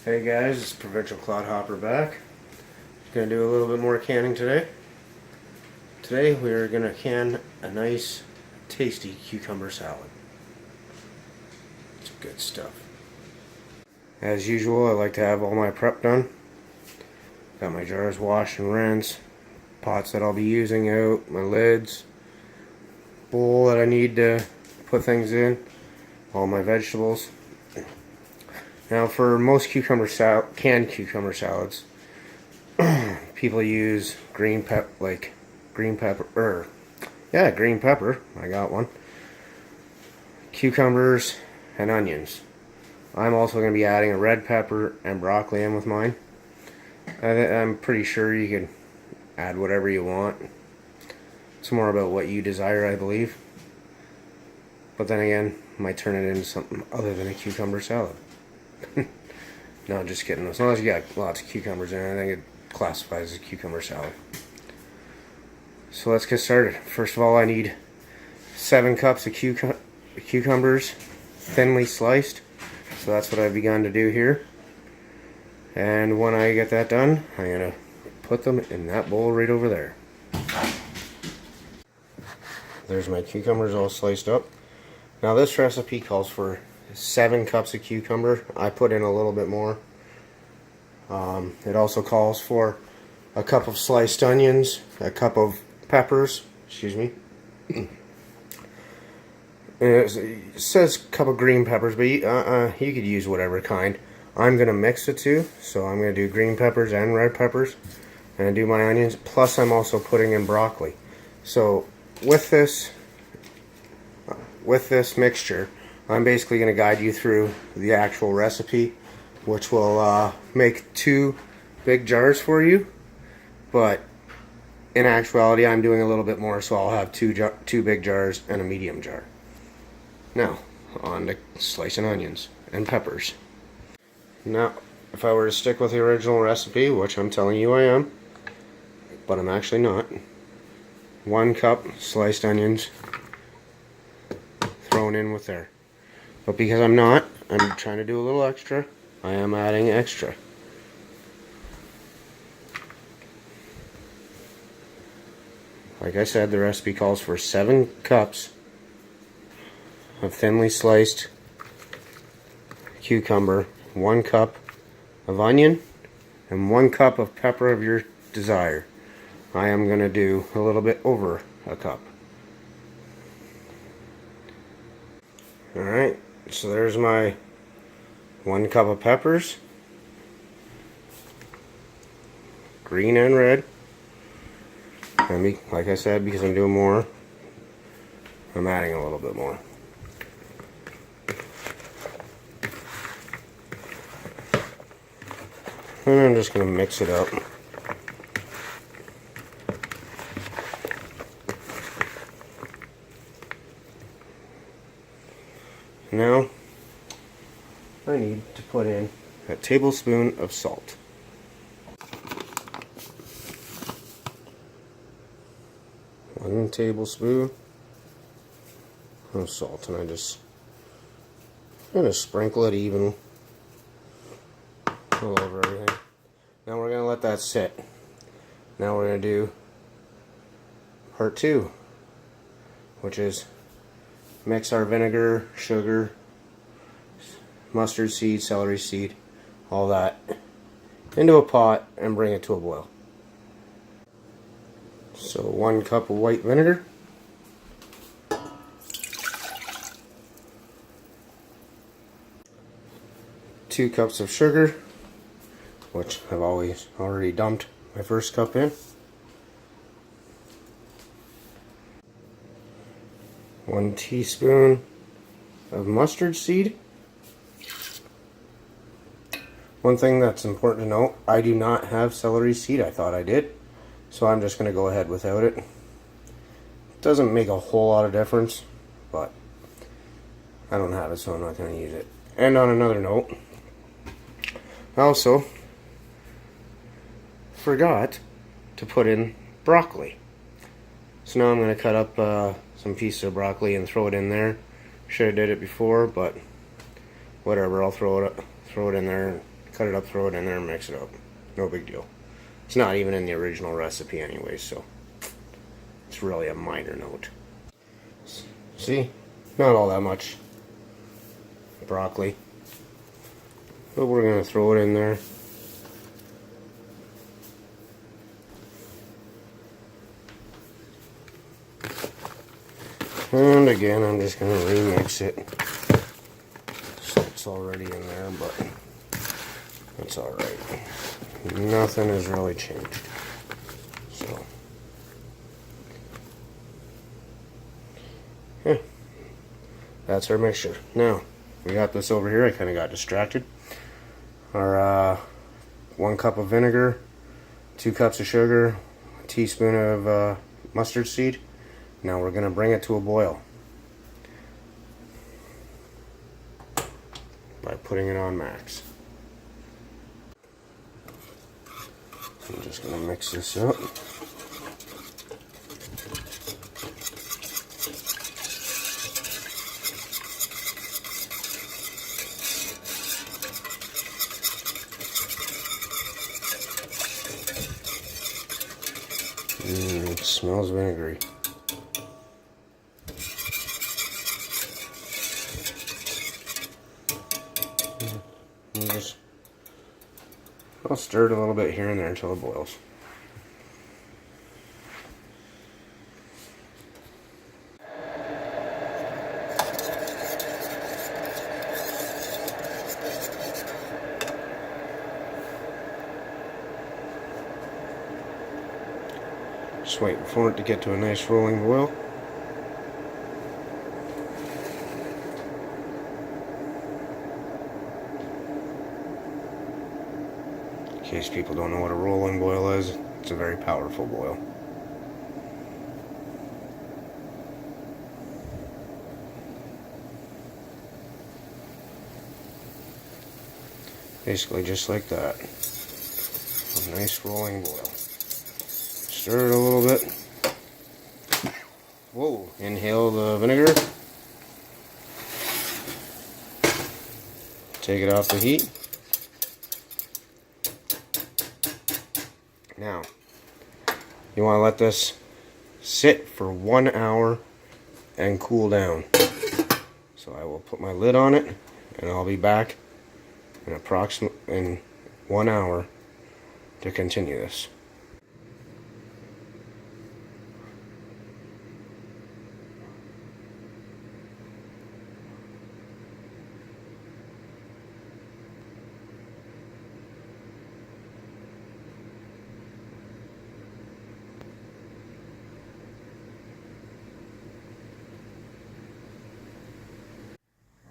Hey guys, it's Provincial Clodhopper back. Gonna do a little bit more canning today. Today we are gonna can a nice, tasty cucumber salad. It's good stuff. As usual, I like to have all my prep done. Got my jars washed and rinsed, pots that I'll be using out, my lids, bowl that I need to put things in, all my vegetables. Now, for most canned cucumber salads, people use green pepper. I got one. Cucumbers and onions. I'm also going to be adding a red pepper and broccoli in with mine. I'm pretty sure you can add whatever you want. It's more about what you desire, I believe. But then again, might turn it into something other than a cucumber salad. No, just kidding. As long as you got lots of cucumbers in it, I think it classifies as a cucumber salad. So let's get started. First of all, I need 7 cups of cucumbers, thinly sliced. So that's what I've begun to do here. And when I get that done, I'm going to put them in that bowl right over there. There's my cucumbers all sliced up. Now this recipe calls for 7 cups of cucumber. I put in a little bit more. It also calls for a cup of sliced onions, a cup of peppers, excuse me. It says cup of green peppers, but you could use whatever kind. I'm going to mix the two, so I'm going to do green peppers and red peppers, and do my onions, plus I'm also putting in broccoli. So with this mixture, I'm basically going to guide you through the actual recipe, which will make 2 big jars for you, but in actuality I'm doing a little bit more, so I'll have two big jars and a medium jar. Now, on to slicing onions and peppers. Now, if I were to stick with the original recipe, which I'm telling you I am, but I'm actually not, 1 cup sliced onions thrown in with there. But because I'm not, I'm trying to do a little extra, I am adding extra. Like I said, the recipe calls for 7 cups of thinly sliced cucumber, 1 cup of onion, and 1 cup of pepper of your desire. I am going to do a little bit over a cup. Alright, so there's my 1 cup of peppers, green and red. And like I said, because I'm doing more, I'm adding a little bit more. And I'm just going to mix it up. Now, I need to put in a tablespoon of salt. One tablespoon of salt, and I'm going to sprinkle it even all over everything. Now we're going to let that sit. Now we're going to do part 2, which is mix our vinegar, sugar, mustard seed, celery seed, all that into a pot and bring it to a boil. So 1 cup of white vinegar, 2 cups of sugar, which I've already dumped my first cup in, 1 teaspoon of mustard seed. One thing that's important to note, I do not have celery seed. I thought I did, so I'm just going to go ahead without it. Doesn't make a whole lot of difference, but I don't have it, so I'm not going to use it. And on another note, I also forgot to put in broccoli. So now I'm going to cut up some pieces of broccoli and throw it in there. Should have did it before, but whatever, I'll throw it in there and cut it up, throw it in there, and mix it up. No big deal. It's not even in the original recipe anyway, so it's really a minor note. See? Not all that much broccoli. But we're going to throw it in there. And again, I'm just going to remix it. So it's already in there, but it's alright. Nothing has really changed. So, yeah. That's our mixture. Now, we got this over here. I kind of got distracted. Our 1 cup of vinegar, 2 cups of sugar, a teaspoon of mustard seed. Now we're going to bring it to a boil by putting it on max. I'm just going to mix this up. It smells vinegary. I'll stir it a little bit here and there until it boils. Just waiting for it to get to a nice rolling boil. In case people don't know what a rolling boil is, it's a very powerful boil. Basically just like that. A nice rolling boil. Stir it a little bit. Whoa, inhale the vinegar. Take it off the heat. Now, you want to let this sit for 1 hour and cool down. So I will put my lid on it and I'll be back in 1 hour to continue this.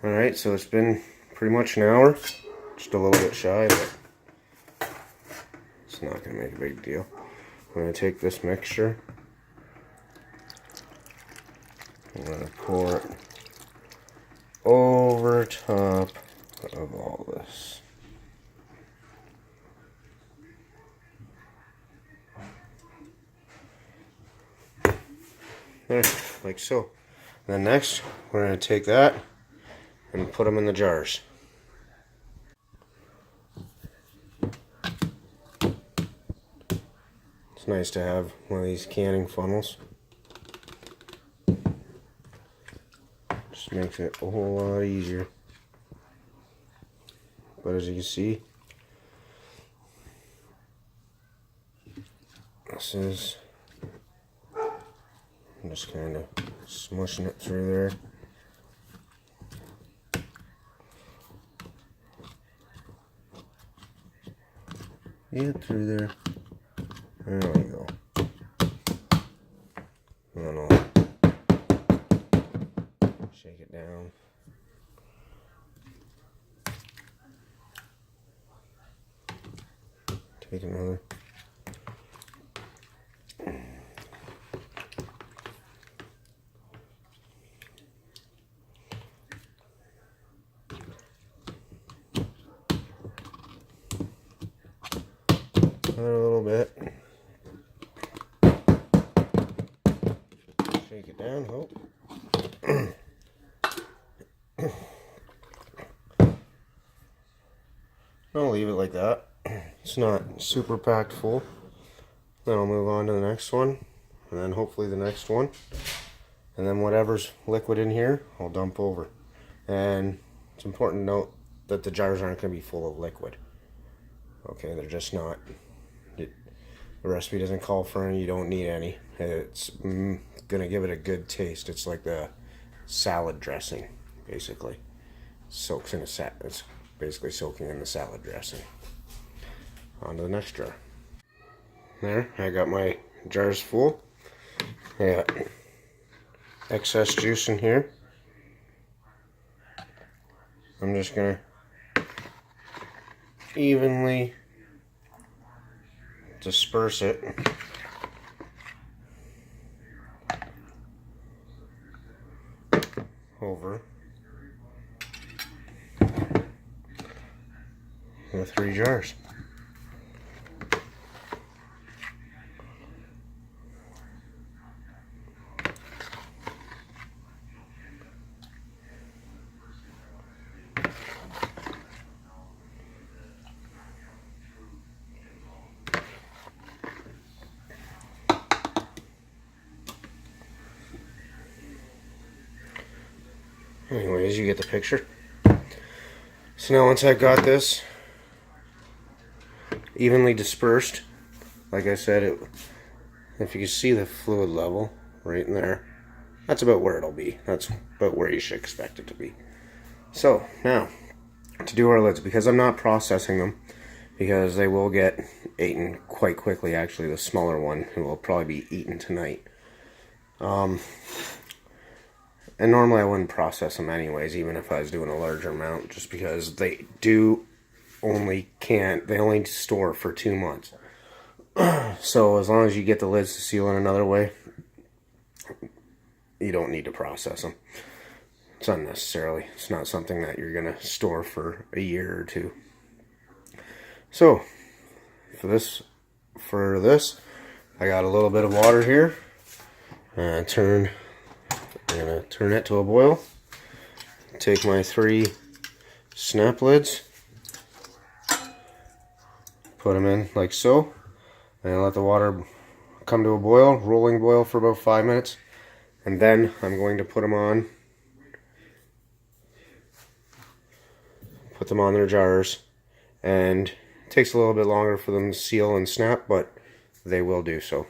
Alright, so it's been pretty much an hour. Just a little bit shy, but it's not going to make a big deal. I'm going to take this mixture. I'm going to pour it over top of all this. There, like so. Then next, we're going to take that and put them in the jars. It's nice to have one of these canning funnels. Just makes it a whole lot easier. But as you can see, this is, I'm just kind of smushing it through there. Get through there. There we go. And then I'll shake it down. Take another. Another little bit. Shake it down. Oh. I'll leave it like that. It's not super packed full. Then I'll move on to the next one, and then hopefully the next one. And then whatever's liquid in here, I'll dump over. And it's important to note that the jars aren't going to be full of liquid. Okay, they're just not. The recipe doesn't call for any, you don't need any. It's going to give it a good taste. It's like the salad dressing, basically. Soaks in it's basically soaking in the salad dressing. On to the next jar. There, I got my jars full. I got excess juice in here. I'm just gonna evenly disperse it over the 3 jars. Anyways, you get the picture. So now once I got this evenly dispersed, like I said, if you can see the fluid level right in there, that's about where it'll be. That's about where you should expect it to be. So now, to do our lids, because I'm not processing them, because they will get eaten quite quickly, actually the smaller one, who will probably be eaten tonight. And normally I wouldn't process them anyways, even if I was doing a larger amount, just because they only store for 2 months. So as long as you get the lids to seal in another way, you don't need to process them. It's unnecessarily. It's not something that you're going to store for a year or 2. So for this, I got a little bit of water here. I'm going to turn it to a boil. Take my 3 snap lids, put them in like so, and let the water come to a boil, rolling boil for about 5 minutes, and then I'm going to put them on their jars, and it takes a little bit longer for them to seal and snap, but they will do so.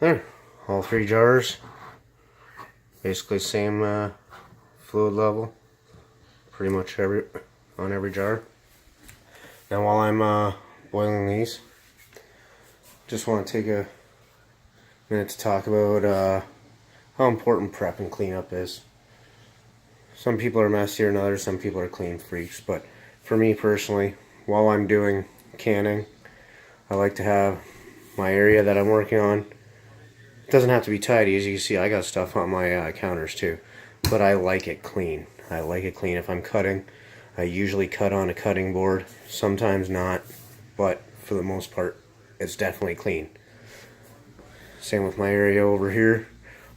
There, all 3 jars, basically same fluid level, pretty much on every jar. Now while I'm boiling these, just want to take a minute to talk about how important prep and cleanup is. Some people are messier than others, some people are clean freaks, but for me personally, while I'm doing canning, I like to have my area that I'm working on. It doesn't have to be tidy. As you can see, I got stuff on my counters too, but I like it clean. I like it clean. If I'm cutting, I usually cut on a cutting board, sometimes not, but for the most part, it's definitely clean. Same with my area over here,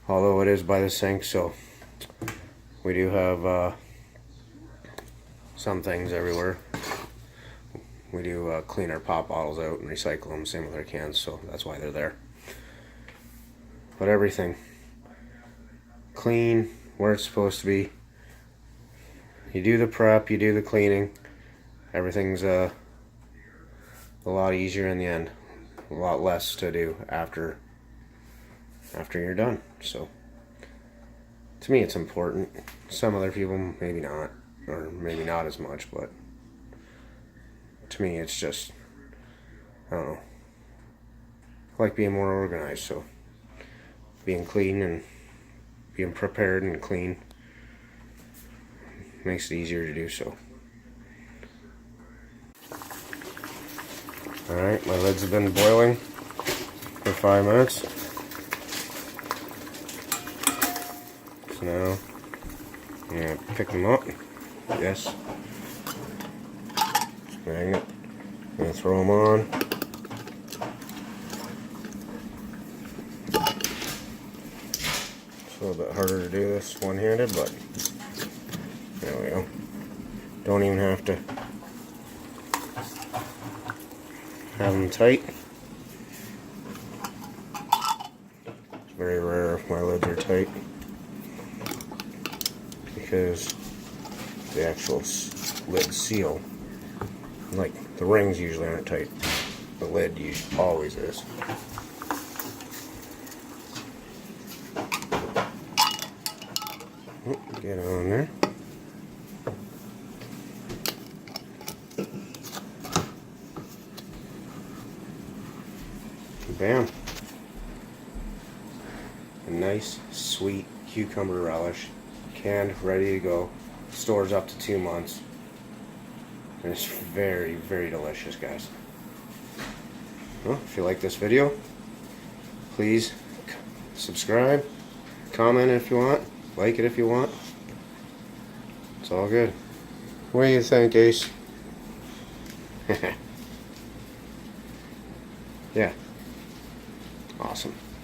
although it is by the sink, so we do have some things everywhere. We do clean our pop bottles out and recycle them, same with our cans, so that's why they're there. But everything clean where it's supposed to be. You do the prep, you do the cleaning, everything's a lot easier in the end, a lot less to do after you're done. So to me it's important. Some other people maybe not, or maybe not as much, but to me it's just, I don't know, I like being more organized, so being clean and being prepared and clean makes it easier to do so. Alright, my lids have been boiling for 5 minutes. So now I'm going to pick them up. Yes. Magnet. I'm going to throw them on. a little bit harder to do this one-handed, but there we go. Don't even have to have them tight. It's very rare if my lids are tight because the actual lid seal, like the rings usually aren't tight. The lid usually always is. Get on there. Bam. A nice, sweet cucumber relish. Canned, ready to go. Stores up to 2 months. And it's very, very delicious, guys. Well, if you like this video, please subscribe, comment if you want, like it if you want. It's all good. What do you think, Ace? Yeah. Awesome.